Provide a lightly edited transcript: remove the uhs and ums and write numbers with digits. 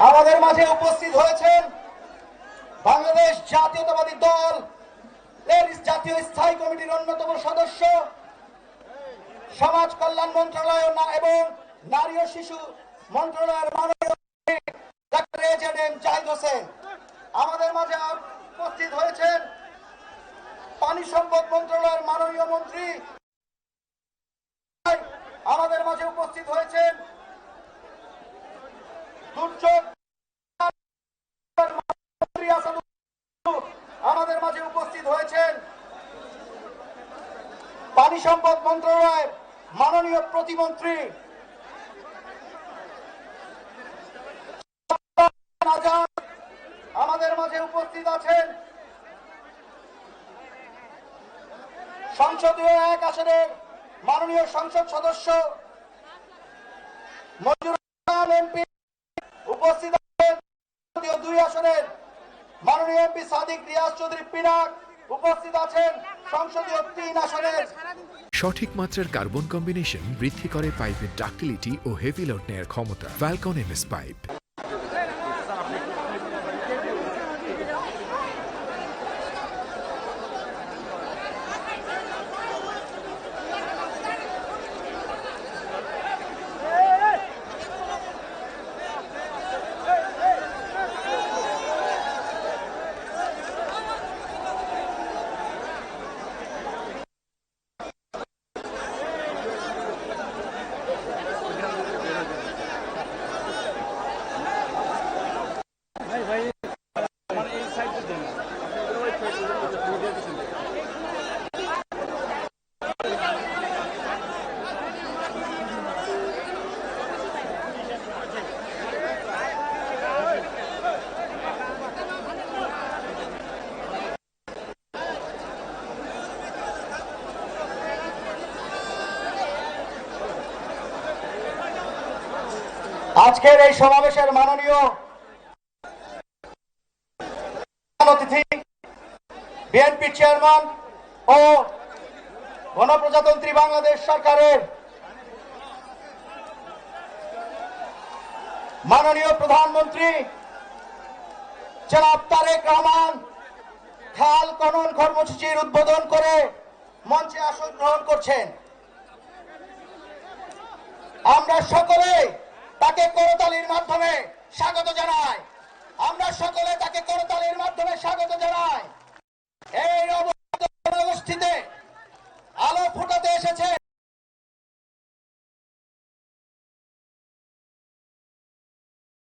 আমাদের মাঝে উপস্থিত হয়েছেন বাংলাদেশ জাতীয়তাবাদী দল এর জাতীয় স্থায়ী কমিটির অন্যতম সদস্য, সমাজ কল্যাণ মন্ত্রণালয় এবং নারী ও শিশু মন্ত্রণালয়ের মাননীয় ডাক্তার এজেড জাহিদ হোসেন। আমাদের মাঝে উপস্থিত হয়েছেন পানি সম্পদ মন্ত্রণালয়ের মাননীয় মন্ত্রী। আমাদের মাঝে উপস্থিত হয়েছেন দুর্যোগ আমাদের মাঝে উপস্থিত হয়েছেন পানি সম্পদ মন্ত্রণালয়ের মাননীয় প্রতিমন্ত্রী আজাদ। আমাদের মাঝে উপস্থিত আছেন সংসদীয় 1 আসনের মাননীয় সংসদ সদস্য মঞ্জুরুল ইসলাম এমপি। উপস্থিত আছেন 2 আসনের মাননীয় এমপি সাদিক রিয়াজ চৌধুরী পিনাক। উপস্থিত আছেন সংসদীয় 3 আসনের। সঠিক মাত্রার কার্বন কম্বিনেশন বৃদ্ধি করে পাইপের ডাক্টিলিটি ও হেভি লোড নেয়ার ক্ষমতা। Falcon MS pipe. আজকের এই সমাবেশের মাননীয় অতিথি বিএনপি চেয়ারম্যান ও গণপ্রজাতন্ত্রী বাংলাদেশ সরকারের মাননীয় প্রধানমন্ত্রী জনাব তারেক রহমান খাল খনন কর্মসূচির উদ্বোধন করে মঞ্চে আসন গ্রহণ করছেন। আমরা সকলে তাকে করতালির মাধ্যমে স্বাগত জানাই। আমরা সকলে তাকে করতালির মাধ্যমে স্বাগত জানাই। এই অবস্থিতে আলো ফুটাতে এসেছে